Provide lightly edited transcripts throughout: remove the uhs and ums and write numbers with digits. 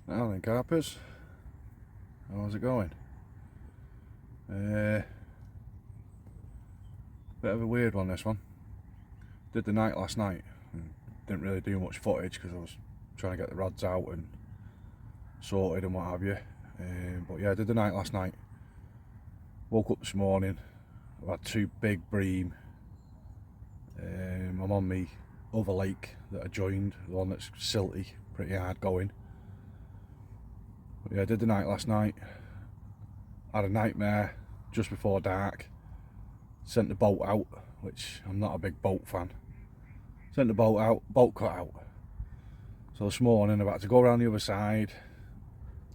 Now then, carpers, how's it going? Bit of a weird one, this one. Did the night last night and didn't really do much footage because I was trying to get the rods out and sorted and what have you. But yeah, I did the night last night. Woke up this morning, I've had two big bream. I'm on my other lake that I joined, the one that's silty, pretty hard going. But yeah, I did the night last night. Had a nightmare just before dark. Sent the boat out, which I'm not a big boat fan. Sent the boat out, boat cut out. So this morning I'm about to go around the other side,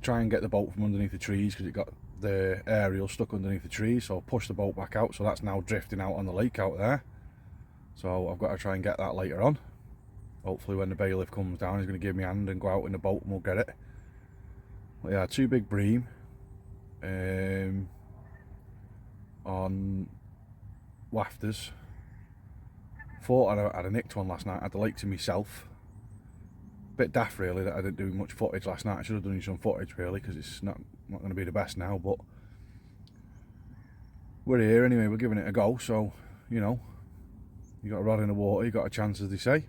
try and get the boat from underneath the trees because it got the aerial stuck underneath the trees. So I'll push the boat back out, so that's now drifting out on the lake out there. So I've got to try and get that later on. Hopefully when the bailiff comes down he's going to give me a hand and go out in the boat and we'll get it. But yeah, two big bream on wafters. Thought I'd a nicked one last night. I had the lake to myself. Bit daft really that I didn't do much footage last night. I should have done some footage really because it's not going to be the best now, but we're here anyway, we're giving it a go. So, you know, you got a rod in the water, you got a chance, as they say.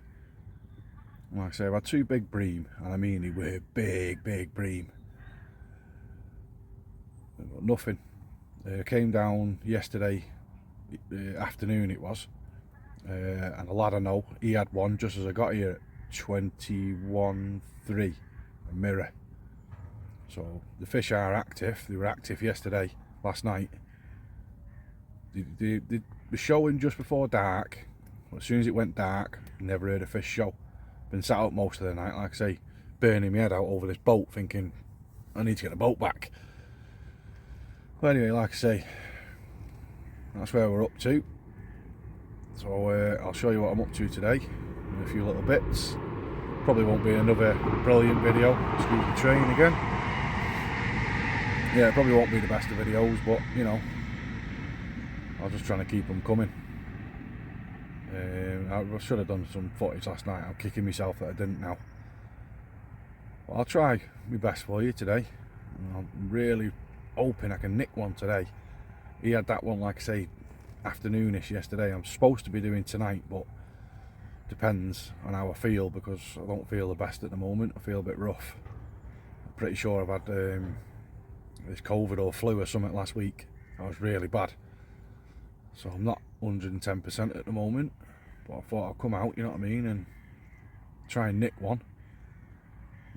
And like I say, I've had two big bream, and I mean they were big bream. Nothing. Came down yesterday afternoon it was, and a lad I know, he had one just as I got here at 21.3, a mirror. So the fish are active. They were active yesterday, last night. They were showing just before dark. As soon as it went dark, never heard a fish show. Been sat up most of the night, like I say, burning my head out over this boat, thinking I need to get the boat back. But anyway, like I say, that's where we're up to. So I'll show you what I'm up to today in a few little bits. Probably won't be another brilliant video. Excuse the train again. Yeah, it probably won't be the best of videos, but you know, I'm just trying to keep them coming. I should have done some footage last night. I'm kicking myself that I didn't now. But I'll try my best for you today. I'm really hoping I can nick one today. He had that one, like I say, afternoonish yesterday. I'm supposed to be doing tonight, but depends on how I feel because I don't feel the best at the moment. I feel a bit rough. I'm pretty sure I've had this COVID or flu or something last week. That was really bad. So I'm not 110% at the moment, but I thought I'd come out, you know what I mean, and try and nick one.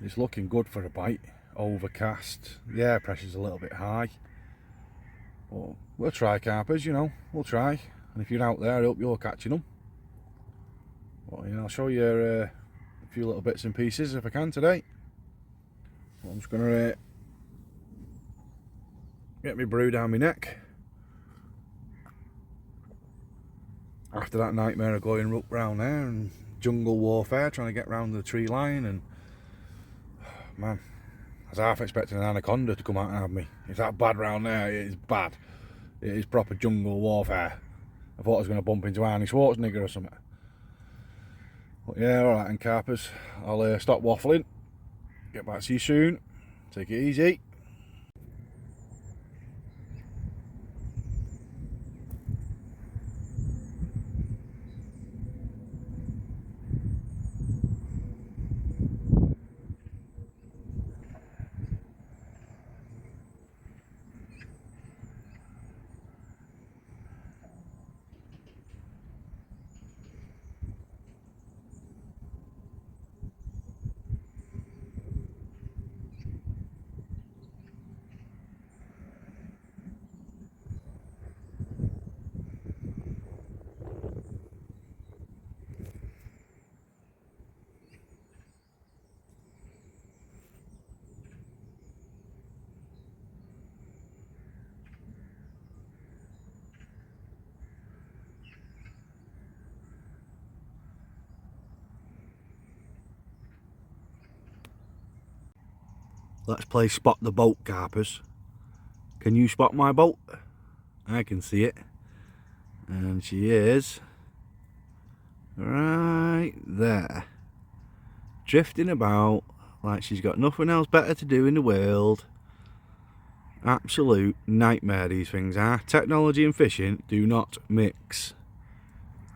It's looking good for a bite. Overcast, the air pressure's a little bit high, but we'll try, carpers, you know, we'll try. And if you're out there, I hope you're catching them. Well, you know, I'll show you a few little bits and pieces if I can today. Well, I'm just going to get my brew down my neck. After that nightmare of going up round there and jungle warfare, trying to get round the tree line, and man, I was half expecting an anaconda to come out and have me. It's that bad round there, it is bad. It is proper jungle warfare. I thought I was going to bump into Arnie Schwarzenegger or something. But yeah, alright, and carpers, I'll stop waffling, get back to you soon, take it easy. Let's play spot the boat, carpers. Can you spot my boat? I can see it. And she is right there. drifting about like she's got nothing else better to do in the world. Absolute nightmare these things are. Technology and fishing do not mix.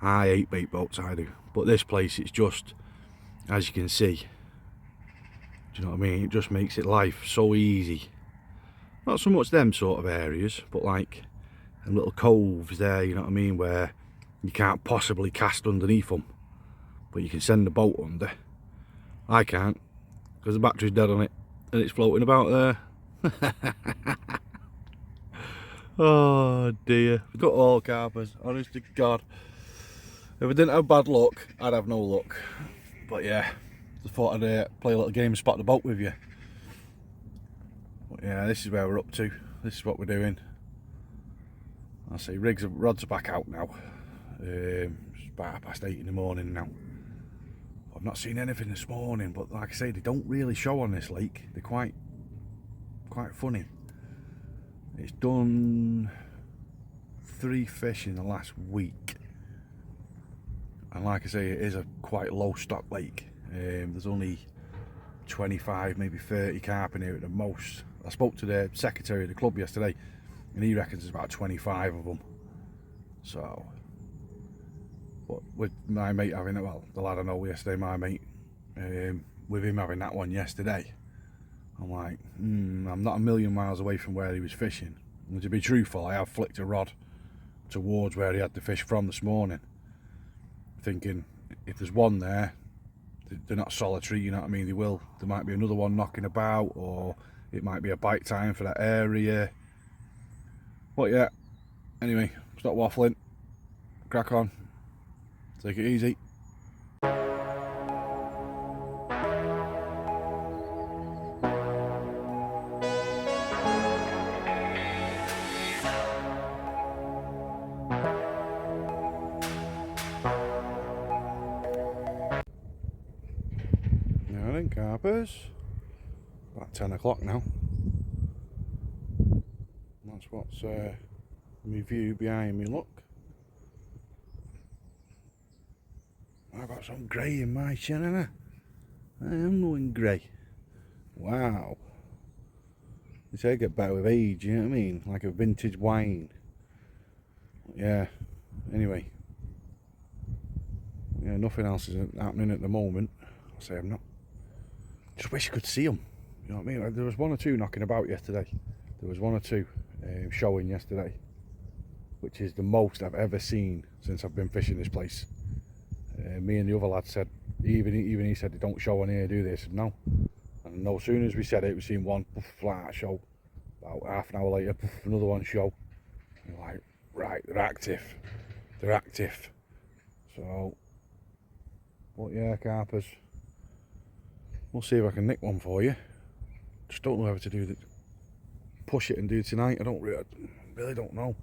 I hate bait boats, I do. But this place, it's just, as you can see, do you know what I mean? It just makes it life so easy. Not so much them sort of areas, but like them little coves there, you know what I mean, where you can't possibly cast underneath them, but you can send the boat under. I can't, because the battery's dead on it, and it's floating about there. Oh dear, we've got all carpers, honest to God. If I didn't have bad luck, I'd have no luck. But yeah, just thought I'd play a little game and spot the boat with you. But yeah, this is where we're up to. This is what we're doing. I see rods are back out now. It's about 8:30 in the morning now. I've not seen anything this morning, but like I say, they don't really show on this lake. They're quite funny. It's done 3 fish in the last week. And like I say, it is a quite low stock lake. There's only 25, maybe 30 carp in here at the most. I spoke to the secretary of the club yesterday, and he reckons there's about 25 of them. So, but with my mate having it, well, the lad I know yesterday, my mate, with him having that one yesterday, I'm like, I'm not a million miles away from where he was fishing. And to be truthful, I have flicked a rod towards where he had the fish from this morning, thinking if there's one there, they're not solitary, you know what I mean, there might be another one knocking about, or it might be a bite time for that area. But yeah, anyway, stop waffling, crack on, take it easy. Now then, carpers, about 10 o'clock now. That's what's my view behind me, look. I've got some grey in my chin, haven't I am going grey. Wow. They say I get better with age, you know what I mean? Like a vintage wine. Yeah, anyway. Yeah, nothing else is happening at the moment. I say I'm not. Just wish you could see them. You know what I mean? There was 1 or 2 knocking about yesterday. There was 1 or 2 showing yesterday, which is the most I've ever seen since I've been fishing this place. Me and the other lad said, even he said they don't show on here, do they? I said no. And no sooner as we said it, we seen one flat show. About half an hour later, another one show. And you're like, right, they're active. They're active. So, but yeah, carpers. We'll see if I can nick one for you. Just don't know whether to do push it and do tonight. I really don't know.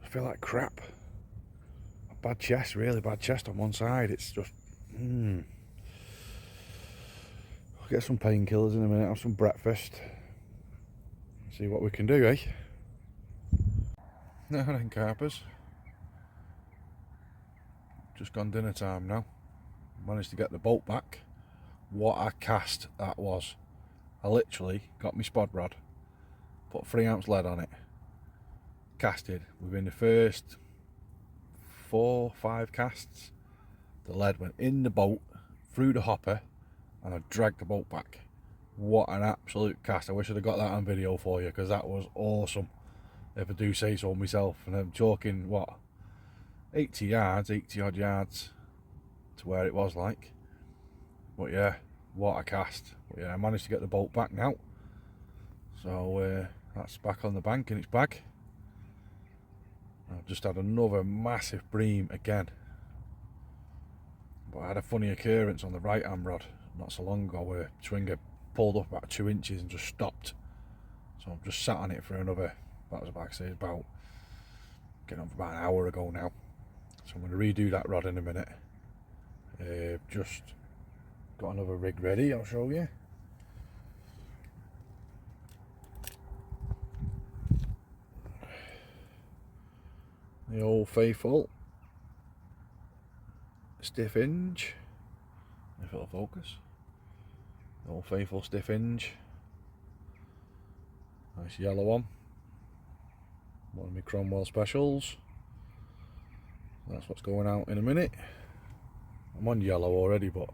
I feel like crap. A bad chest, really bad chest on one side. It's just, I'll get some painkillers in a minute, have some breakfast. See what we can do, eh? Now then, carpers. Just gone dinner time now. Managed to get the boat back. What a cast that was. I literally got my spod rod, put 3 ounce lead on it, casted. Within the first 4 or 5 casts, the lead went in the boat, through the hopper, and I dragged the boat back. What an absolute cast. I wish I'd have got that on video for you, because that was awesome, if I do say so myself. And I'm talking, what, 80 odd yards to where it was like. But yeah, what a cast. But yeah, I managed to get the boat back now, so that's back on the bank in its bag. I've just had another massive bream again, but I had a funny occurrence on the right hand rod not so long ago where Twinger pulled up about 2 inches and just stopped. So I've just sat on it for another, that was about, about getting on for about an hour ago now. So I'm going to redo that rod in a minute. Just got another rig ready, I'll show you. The old faithful stiff hinge. if it'll focus. The old faithful stiff hinge. Nice yellow one. One of my Cromwell specials. That's what's going out in a minute. I'm on yellow already, but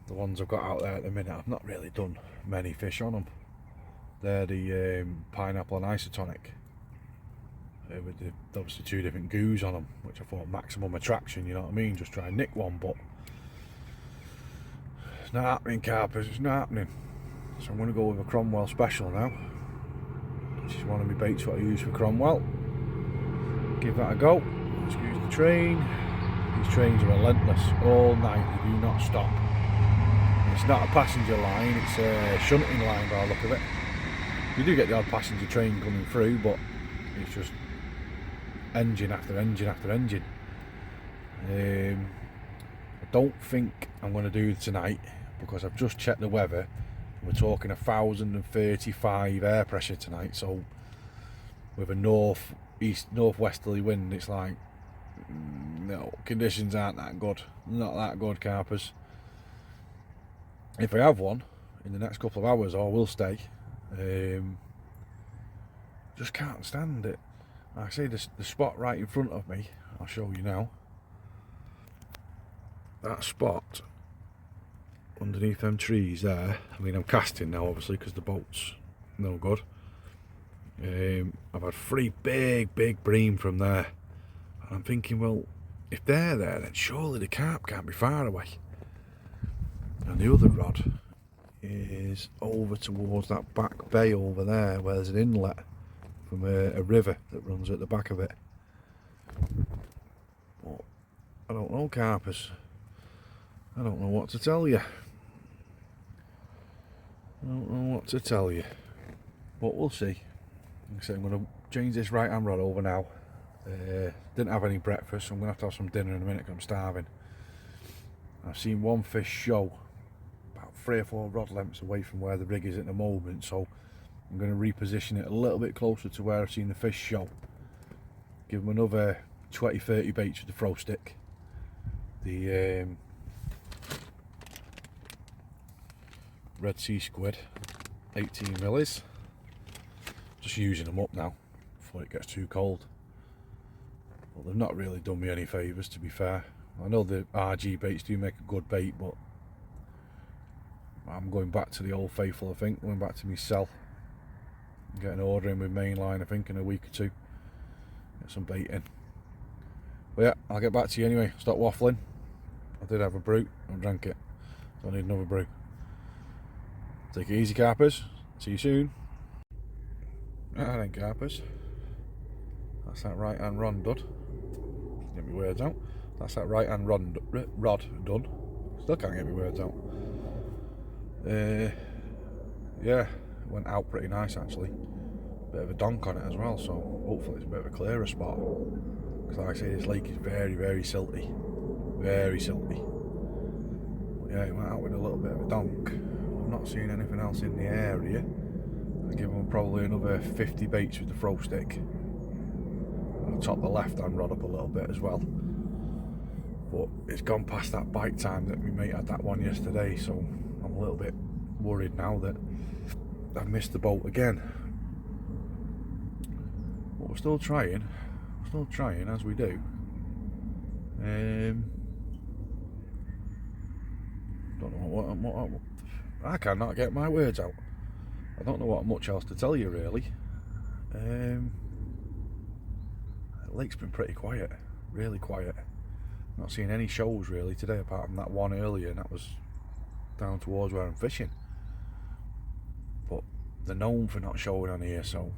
the ones I've got out there at the minute, I've not really done many fish on them. They're the pineapple and isotonic. With the, obviously 2 different goos on them, which I thought maximum attraction, you know what I mean? Just try and nick one, but it's not happening, carpers, it's not happening. So I'm going to go with a Cromwell special now, which is one of my baits what I use for Cromwell. Give that a go. Excuse the train. These trains are relentless all night, they do not stop. It's not a passenger line, it's a shunting line by the look of it. You do get the odd passenger train coming through, but it's just engine after engine after engine. I don't think I'm going to do it tonight because I've just checked the weather. We're talking 1,035 air pressure tonight, so with a northwesterly wind, it's like, no, conditions aren't that good. Not that good, carpers. If I have one in the next couple of hours, I will stay. Just can't stand it. Like I say, the spot right in front of me, I'll show you now. That spot underneath them trees there, I mean I'm casting now obviously because the boat's no good. I've had 3 big bream from there. And I'm thinking, well, if they're there, then surely the carp can't be far away. And the other rod is over towards that back bay over there where there's an inlet from a river that runs at the back of it. But I don't know, carpers. I don't know what to tell you. I don't know what to tell you. But we'll see. Like I said, I'm going to change this right hand rod over now. Didn't have any breakfast, so I'm going to have some dinner in a minute because I'm starving. I've seen one fish show about 3 or 4 rod lengths away from where the rig is at the moment, so I'm going to reposition it a little bit closer to where I've seen the fish show. Give them another 20-30 baits with the throw stick. The Red Sea Squid 18 millis. Just using them up now before it gets too cold. Well, they've not really done me any favours, to be fair. I know the RG baits do make a good bait, but I'm going back to the old faithful, I think. Going back to my cell. Get an order in with Mainline, I think, in a week or 2. Get some bait in. But yeah, I'll get back to you anyway. Stop waffling. I did have a brew. I drank it. So I need another brew. Take it easy, carpers. See you soon. Alright then, carpers. That's that right hand rod done. Get my words out. That's that right hand rod done. Still can't get my words out. Yeah, it went out pretty nice actually. Bit of a donk on it as well, so hopefully it's a bit of a clearer spot. Because like I say, this lake is very silty. Very silty. But yeah, it went out with a little bit of a donk. I'm not seeing anything else in the area. I'll give them probably another 50 baits with the throw stick. I'll top the left hand rod up a little bit as well. But it's gone past that bite time that my mate had that one yesterday, so I'm a little bit worried now that I've missed the boat again. But we're still trying as we do. Don't know what I cannot get my words out. I don't know what much else to tell you really. The lake's been pretty quiet, really quiet. Not seeing any shows really today apart from that one earlier, and that was down towards where I'm fishing. But they're known for not showing on here, so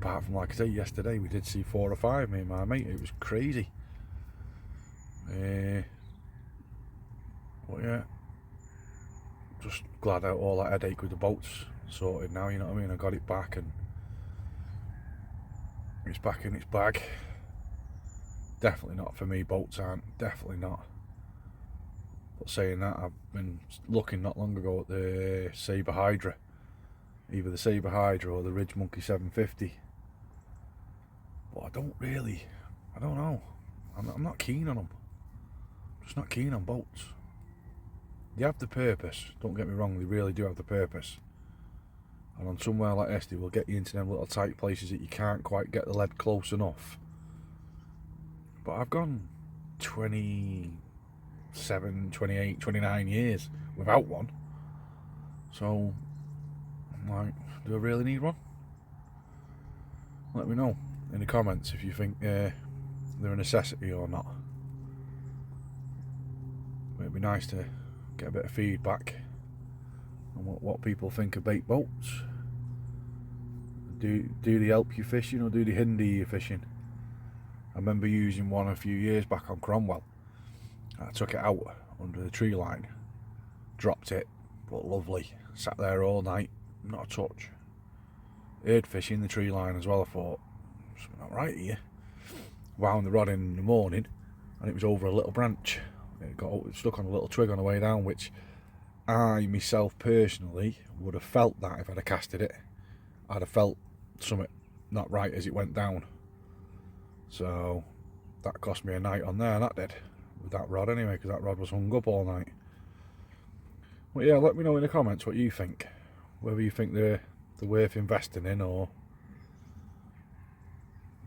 apart from, like I say, yesterday we did see 4 or 5, me and my mate. It was crazy. But yeah, just glad out all that headache with the boats sorted now, you know what I mean. I got it back and it's back in its bag. Definitely not for me, boats aren't, definitely not. But saying that, I've been looking not long ago at the Sabre Hydra, either the Sabre Hydra or the Ridge Monkey 750. But I don't know, I'm not keen on them. Just not keen on boats. they have the purpose, don't get me wrong, they really do have the purpose. And on somewhere like this, they will get you into them little tight places that you can't quite get the lead close enough. But I've gone 27, 28, 29 years without one. So, I'm like, do I really need one? Let me know in the comments if you think they're a necessity or not. It'd be nice to get a bit of feedback on what people think of bait boats. Do they help you fishing or do they hinder you fishing? I remember using one a few years back on Cromwell. I took it out under the tree line, dropped it, but lovely. Sat there all night, not a touch. Heard fishing the tree line as well. I thought, something not right here. Wound the rod in the morning, and it was over a little branch. It got stuck on a little twig on the way down, which I myself personally would have felt that if I'd have casted it. I'd have felt something not right as it went down. So that cost me a night on there, that did, with that rod anyway, because that rod was hung up all night. Well, yeah, let me know in the comments what you think, whether you think they're worth investing in or.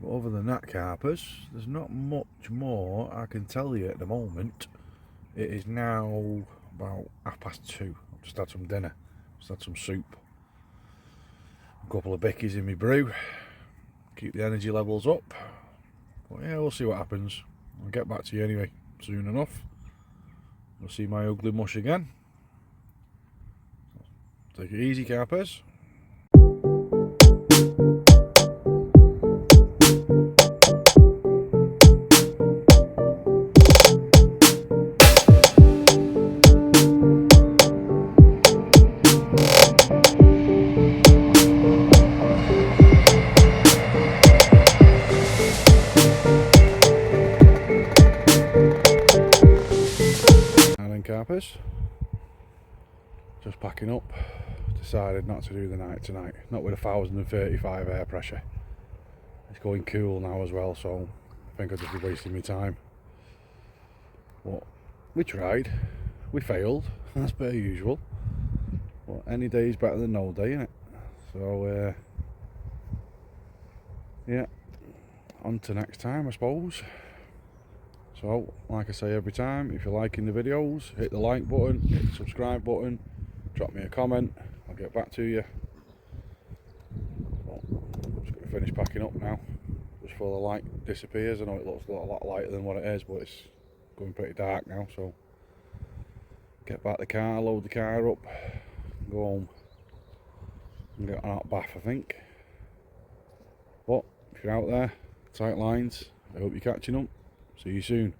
But other than that, carpers, there's not much more I can tell you at the moment. It is now about 2:30. I've just had some dinner, just had some soup, a couple of bickies in my brew, keep the energy levels up. But yeah, we'll see what happens. I'll get back to you anyway soon enough. You'll see my ugly mush again. Take it easy, carpers. Carpers, just packing up. Decided not to do the night tonight, not with 1035 air pressure. It's going cool now as well, so I think I'll just be wasting my time. But we tried, we failed, as per usual. But any day is better than no day, innit? So yeah, on to next time, I suppose. So, like I say every time, if you're liking the videos, hit the like button, hit the subscribe button, drop me a comment, I'll get back to you. So, I'm just going to finish packing up now, just before the light disappears. I know it looks a lot lighter than what it is, but it's going pretty dark now, so get back the car, load the car up, go home and get an hot bath, I think. But, if you're out there, tight lines, I hope you're catching them. See you soon.